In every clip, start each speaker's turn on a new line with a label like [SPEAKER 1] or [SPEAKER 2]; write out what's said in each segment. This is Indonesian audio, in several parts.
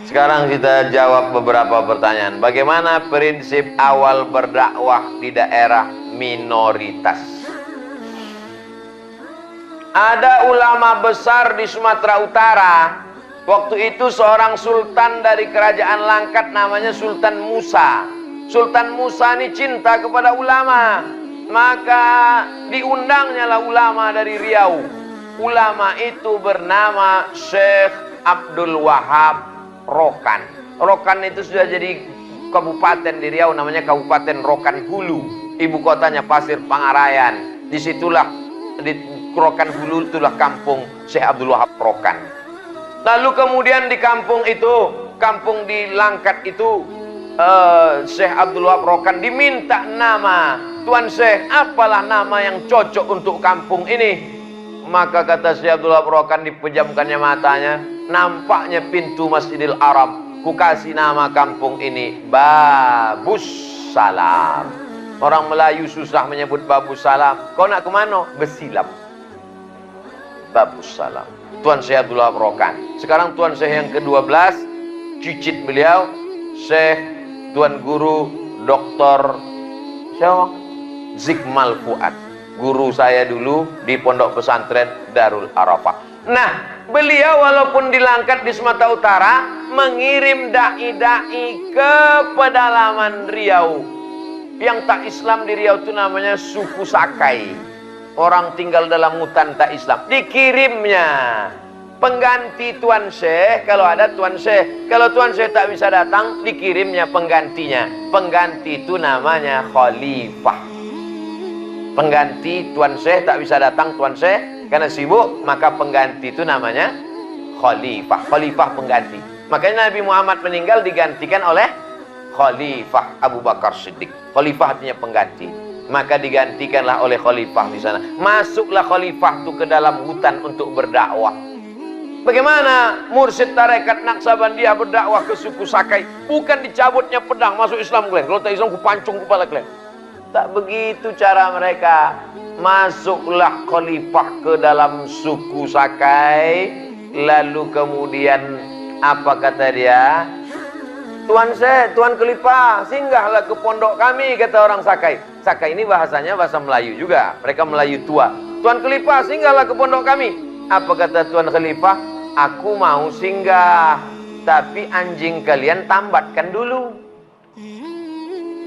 [SPEAKER 1] Sekarang kita jawab beberapa pertanyaan. Bagaimana prinsip awal berdakwah di daerah minoritas? Ada ulama besar di Sumatera Utara. Waktu itu seorang sultan dari kerajaan Langkat namanya Sultan Musa. Sultan Musa ini cinta kepada ulama. Maka diundangnya lah ulama dari Riau. Ulama itu bernama Syekh Abdul Wahab Rokan. Rokan itu sudah jadi kabupaten di Riau, namanya Kabupaten Rokan Hulu. Ibu kotanya Pasir Pangarayan. Disitulah di Rokan Hulu itulah kampung Syekh Abdul Wahab Rokan. Lalu kemudian di kampung itu, kampung di Langkat itu, Syekh Abdul Wahab Rokan diminta nama. Tuan Syekh, apalah nama yang cocok untuk kampung ini? Maka kata Syekh Abdul Wahab Rokan, dipejamkannya matanya, nampaknya pintu Masjidil Haram. Ku kasih nama kampung ini Babus Salam. Orang Melayu susah menyebut Babus Salam. Kau nak ke mana? Besilam. Babus Salam. Tuan Syekh Abdul Wahab Rokan. Sekarang Tuan Syekh yang ke-12, cicit beliau, Syekh Tuan Guru Dr. siapa? Zikmal Fuad. Guru saya dulu di Pondok Pesantren Darul Arafah. Nah, beliau walaupun di Langkat di Sumatera Utara mengirim dai-dai ke pedalaman Riau. Yang tak Islam di Riau itu namanya suku Sakai. Orang tinggal dalam hutan tak Islam. Dikirimnya pengganti Tuan Syekh, kalau ada Tuan Syekh. Kalau Tuan Syekh tak bisa datang, dikirimnya penggantinya. Pengganti itu namanya khalifah. Pengganti Tuan Syekh tak bisa datang, Tuan Syekh karena sibuk, maka pengganti itu namanya khalifah. Khalifah pengganti. Makanya Nabi Muhammad meninggal digantikan oleh Khalifah Abu Bakar Siddiq. Khalifah artinya pengganti. Maka digantikanlah oleh khalifah di sana. Masuklah khalifah itu ke dalam hutan untuk berdakwah. Bagaimana mursyid tarekat Naqsabandiyah berdakwah ke suku Sakai? Bukan dicabutnya pedang masuk Islam kalian. Kalau tak Islam ku pancung kepala kalian. Tak begitu cara mereka. Masuklah khalifah ke dalam suku Sakai. Lalu kemudian apa kata dia? Tuan Syekh, Tuan Khalifah, singgahlah ke pondok kami, kata orang Sakai. Sakai ini bahasanya bahasa Melayu juga. Mereka Melayu tua. Tuan Khalifah, singgahlah ke pondok kami. Apa kata Tuan Khalifah? Aku mau singgah, tapi anjing kalian tambatkan dulu.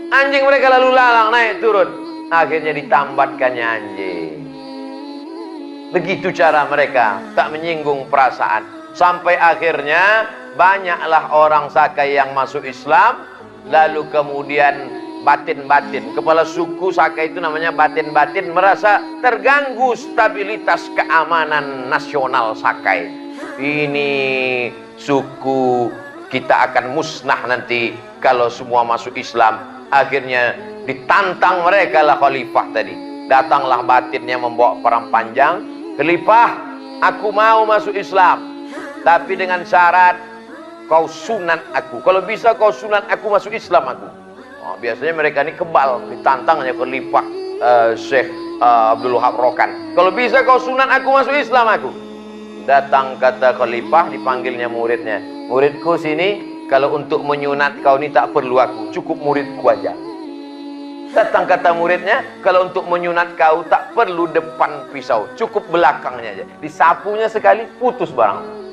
[SPEAKER 1] Anjing mereka lalu lalang, naik turun. Akhirnya ditambatkannya anjing. Begitu cara mereka, tak menyinggung perasaan. Sampai akhirnya banyaklah orang Sakai yang masuk Islam. Lalu kemudian batin-batin, kepala suku Sakai itu namanya batin-batin, merasa terganggu stabilitas keamanan nasional Sakai. Ini suku kita akan musnah nanti kalau semua masuk Islam. Akhirnya ditantang mereka lah khalifah tadi. Datanglah batinnya membawa perang panjang. Khalifah, aku mau masuk Islam, tapi dengan syarat kau sunat aku. Kalau bisa kau sunat aku masuk Islam aku. Oh, biasanya mereka ini kebal, ditantangnya khalifah Syekh Abdul Wahab Rokan. Kalau bisa kau sunat aku masuk Islam aku. Datang kata khalifah, dipanggilnya muridnya. Muridku sini, kalau untuk menyunat kau ini tak perlu aku, cukup muridku aja. Datang kata muridnya, kalau untuk menyunat kau tak perlu depan pisau, cukup belakangnya aja. Disapunya sekali, putus barang.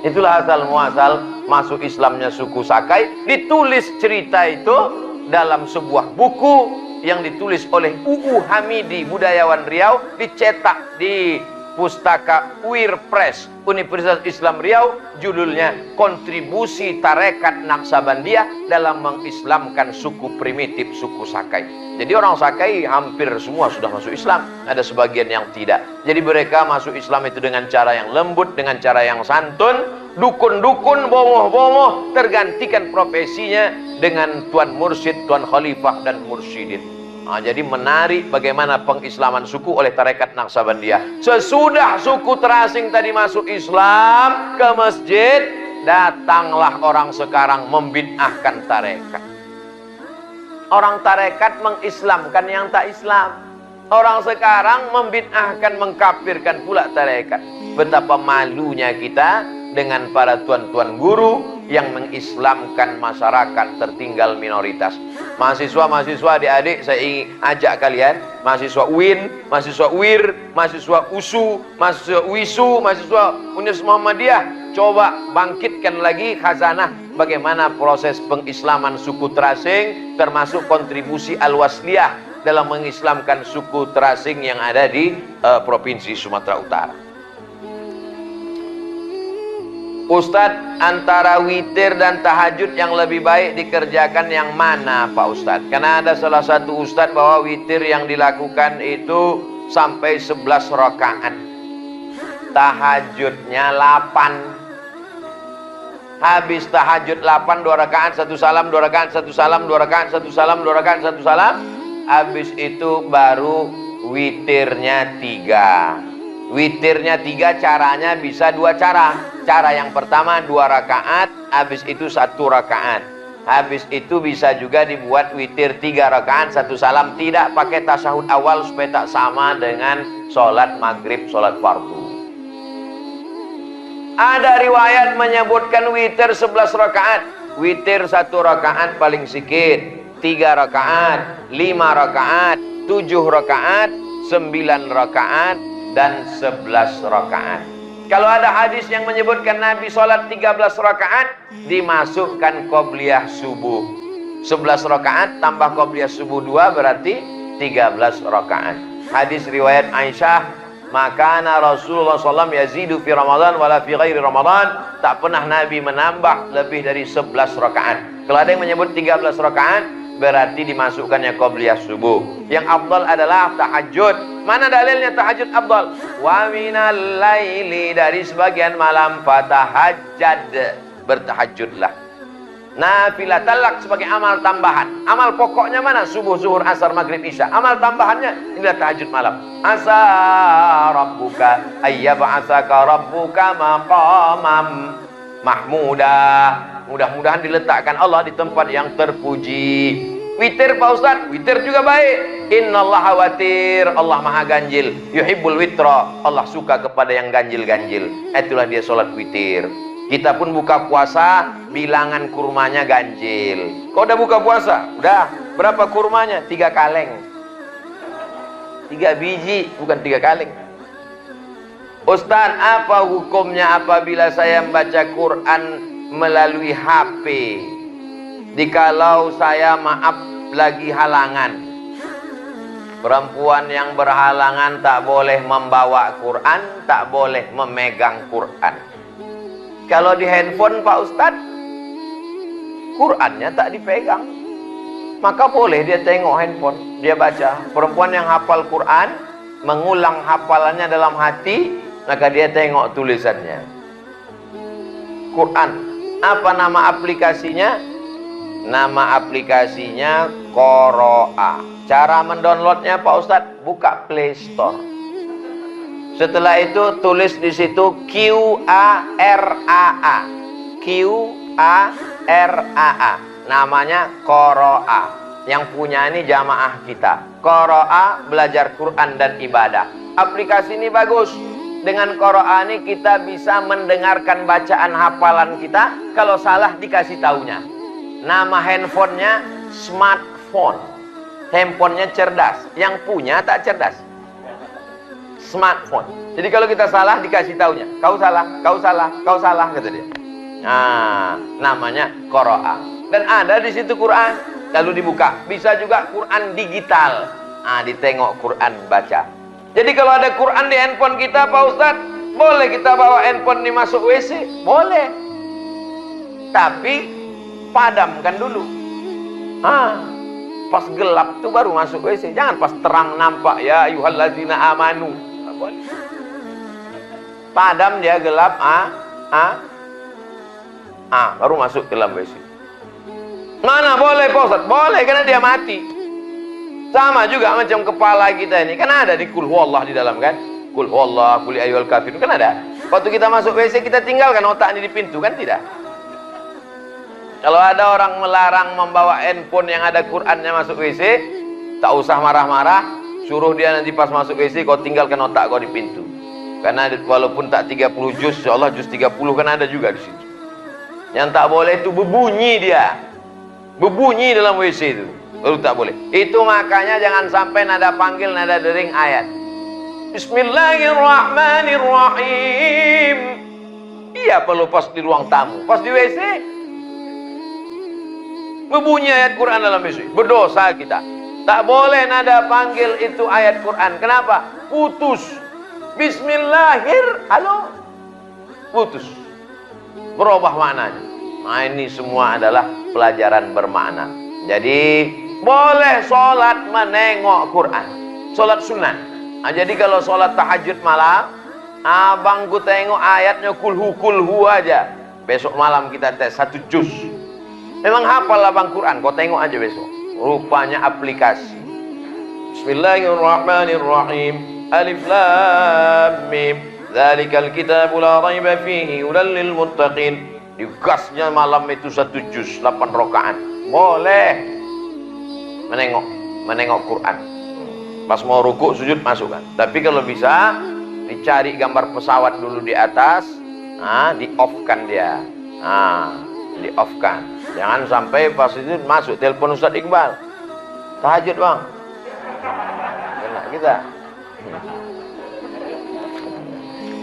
[SPEAKER 1] Itulah asal muasal masuk Islamnya suku Sakai. Ditulis cerita itu dalam sebuah buku yang ditulis oleh UU Hamidi, budayawan Riau, dicetak di Pustaka UIR Press Universitas Islam Riau. Judulnya Kontribusi Tarekat Naqsabandiyah dalam mengislamkan suku primitif suku Sakai. Jadi orang Sakai hampir semua sudah masuk Islam, ada sebagian yang tidak. Jadi mereka masuk Islam itu dengan cara yang lembut, dengan cara yang santun. Dukun-dukun, bomoh-bomoh tergantikan profesinya dengan Tuan Mursyid, Tuan Khalifah dan Mursyidin. Nah, jadi menarik bagaimana pengislaman suku oleh tarekat Naqsabandiyah. Sesudah suku terasing tadi masuk Islam ke masjid, datanglah orang sekarang membid'ahkan tarekat. Orang tarekat mengislamkan yang tak Islam. Orang sekarang membid'ahkan, mengkafirkan pula tarekat. Betapa malunya kita dengan para tuan-tuan guru yang mengislamkan masyarakat tertinggal minoritas. Mahasiswa-mahasiswa adik-adik, saya ingin ajak kalian, mahasiswa UIN, mahasiswa UIR, mahasiswa USU, mahasiswa WISU, mahasiswa Universitas Muhammadiyah, coba bangkitkan lagi khazanah bagaimana proses pengislaman suku terasing, termasuk kontribusi Al-Wasliyah dalam mengislamkan suku terasing yang ada di Provinsi Sumatera Utara. Ustadz, antara witir dan tahajud yang lebih baik dikerjakan yang mana Pak Ustadz? Karena ada salah satu Ustadz bahwa witir yang dilakukan itu sampai 11 rakaat, tahajudnya 8. Habis tahajud 8, 2 rakaat, 1 salam, 2 rakaat, 1 salam, 2 rakaat, 1 salam, 2 rakaat, 1 salam. Habis itu baru witirnya 3. Witirnya 3 caranya bisa 2 cara. Cara yang pertama 2 rakaat, habis itu 1 rakaat. Habis itu bisa juga dibuat witir 3 rakaat, 1 salam, tidak pakai tasyahud awal supaya tak sama dengan sholat maghrib, sholat fardu. Ada riwayat menyebutkan witir 11 rakaat. Witir 1 rakaat paling sedikit, 3 rakaat, 5 rakaat, 7 rakaat, 9 rakaat, dan 11 rakaat. Kalau ada hadis yang menyebutkan Nabi sholat 13 rakaat, dimasukkan qobliyah subuh. 11 rakaat tambah qobliyah subuh 2 berarti 13 rakaat. Hadis riwayat Aisyah, makana Rasulullah SAW yazidu fi Ramadan wala fi ghairi Ramadan. Tak pernah Nabi menambah lebih dari 11 rakaat. Kalau ada yang menyebut 13 rakaat, berarti dimasukkannya qobliyah subuh. Yang afdal adalah tahajud. Mana dalilnya tahajud afdal? Wa minal laili, dari sebagian malam, fatahajjad, bertahajudlah. Nafilah talak sebagai amal tambahan. Amal pokoknya mana? Subuh, zuhur, asar, maghrib, isya. Amal tambahannya inilah tahajud malam. Asa rabbuka ayyab'atsaka rabbuka maqamam mahmuda. Mudah-mudahan diletakkan Allah di tempat yang terpuji. Witir Pak Ustadz, witir juga baik. Innallaha watir, Allah maha ganjil. Yuhibbul witra, Allah suka kepada yang ganjil-ganjil. Itulah dia sholat witir. Kita pun buka puasa, bilangan kurmanya ganjil. Kau udah buka puasa? Udah. Berapa kurmanya? 3 kaleng. 3 biji, bukan 3 kaleng. Ustadz, apa hukumnya apabila saya membaca Quran melalui HP? Jikalau saya maaf lagi halangan. Perempuan yang berhalangan tak boleh membawa Quran, tak boleh memegang Quran. Kalau di handphone Pak Ustadz, Qurannya tak dipegang, maka boleh dia tengok handphone, dia baca. Perempuan yang hafal Quran, mengulang hafalannya dalam hati, maka dia tengok tulisannya. Quran, apa nama aplikasinya? Nama aplikasinya Qoro'a. Cara mendownloadnya Pak Ustadz, buka Play Store. Setelah itu tulis di situ Q-A-R-A-A. Q-A-R-A-A. Namanya Qoro'a. Yang punya ini jamaah kita. Qoro'a, belajar Quran dan ibadah. Aplikasi ini bagus. Dengan Qoro'a ini kita bisa mendengarkan bacaan hafalan kita. Kalau salah dikasih taunya. Nama handphonenya smartphone. Handphonenya cerdas. Yang punya tak cerdas. Smartphone. Jadi kalau kita salah dikasih taunya. Kau salah, kau salah, kau salah, kata dia. Nah, namanya Qoro'a. Dan ada di situ Quran. Lalu dibuka. Bisa juga Quran digital. Nah, ditengok Quran baca. Jadi kalau ada Quran di handphone kita Pak Ustadz, boleh kita bawa handphone ini masuk WC? Boleh. Tapi padamkan dulu. Pas gelap tuh baru masuk WC. Jangan pas terang nampak. Ya ayyuhallazina amanu. Padam dia, gelap. Baru masuk ke dalam WC. Mana boleh Pak Ustadz? Boleh, karena dia mati. Sama juga macam kepala kita ini. Kan ada di Qul Huwallah di dalam kan. Qul Huwallah, Qul ya ayyuhal kafirun. Kan ada. Waktu kita masuk WC kita tinggalkan otak ini di pintu. Kan tidak. Kalau ada orang melarang membawa handphone yang ada Qurannya masuk WC, tak usah marah-marah, suruh dia nanti pas masuk WC kau tinggalkan otak kau di pintu. Karena walaupun tak 30 juz, insyaallah juz 30 kan ada juga di situ. Yang tak boleh itu berbunyi dia. Berbunyi dalam WC itu. Baru tak boleh. Itu makanya jangan sampai nada panggil, nada dering ayat. Bismillahirrahmanirrahim. Iya perlu pas di ruang tamu, pas di WC. Berbunyi ayat Quran dalam WC. Berdosa kita. Tak boleh nada panggil itu ayat Quran. Kenapa? Putus. Bismillahir, halo, putus, berubah maknanya. Nah ini semua adalah pelajaran bermakna. Jadi boleh sholat menengok Quran, sholat sunnah. Nah, jadi kalau sholat tahajud malam, abangku tengok ayatnya kulhu aja. Besok malam kita tes 1 juz. Memang hafal abang Quran, kau tengok aja besok. Rupanya aplikasi. Bismillahirrahmanirrahim. Alif Lam Mim. Dzalikal kitabu la raiba fihi hudal lil muttaqin. Digasnya malam itu 1 juz 8 rakaat. Boleh menengok Quran. Pas mau rukuk sujud masukkan. Tapi kalau bisa dicari gambar pesawat dulu di atas, di off-kan dia. Di off-kan. Jangan sampai pas itu masuk telepon Ustaz Iqbal. Tahajud, Bang. Kena kita.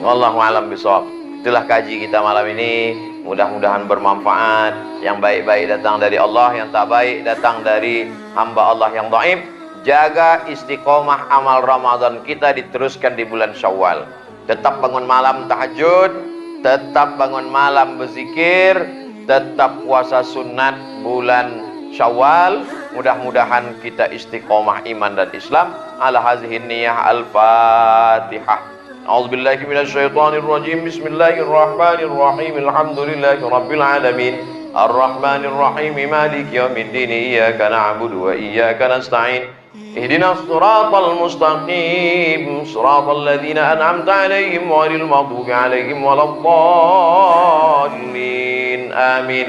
[SPEAKER 1] Wallahu a'lam bishawab. Itulah kaji kita malam ini. Mudah-mudahan bermanfaat. Yang baik-baik datang dari Allah, yang tak baik datang dari hamba Allah yang dhaif. Jaga istiqomah amal Ramadan kita diteruskan di bulan Syawal. Tetap bangun malam tahajud, tetap bangun malam berzikir, tetap puasa sunat bulan Syawal. Mudah-mudahan kita istiqomah iman dan Islam. Ala hazihin niyah al-Fatihah. A'udzubillahi minasyaitonirrajim. Bismillahirrahmanirrahim. Alhamdulillahi rabbil alamin. Ar-Rahmanirrahim. Maliki yaumiddin. Iyyaka na'budu wa iyyaka nasta'in. Ihdinas siratal mustaqim. Siratal ladzina an'amta 'alaihim ghairil maghdubi 'alaihim waladdallin. Amin.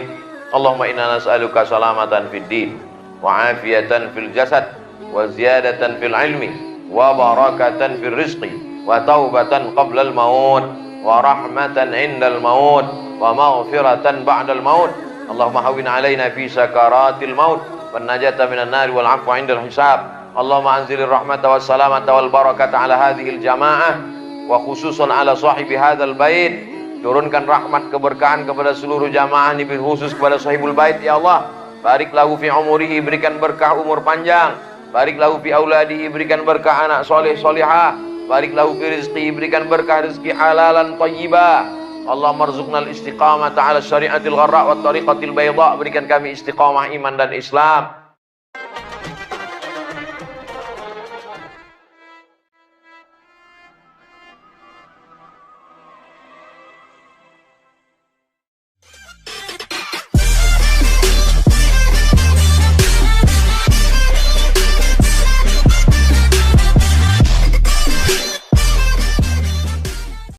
[SPEAKER 1] Allahumma inna nas'aluka salamatan fid din wa afiyatan fil jasad wa ziyadatan fil ilmi wa barakatan fil rizqi wa taubatan qabla al-maut wa rahmatan 'inda al-maut wa maghfiratan ba'da al-maut. Allahumma hawwin 'alaina fi sakaratil maut wan najata minan nar wal 'afwa 'inda al-hisab. Allahumma anzilir rahmata was salamata wal barakata 'ala hadhihi al-jamaah wa khususan 'ala sahibi hadzal bait. Turunkan rahmat keberkahan kepada seluruh jamaah ini, khusus kepada sahibul bait ya Allah. Barik lahu fi umurihi, berikan berkah umur panjang. Barik lahu fi auladihi, berikan berkah anak soleh solihah. Barik lahu fi rizqi, berikan berkah rezeki halalan thayyibah. Allah marzuqnal istiqamata ala syariatil gharra wa tariqatil bayda. Berikan kami istiqamah iman dan Islam.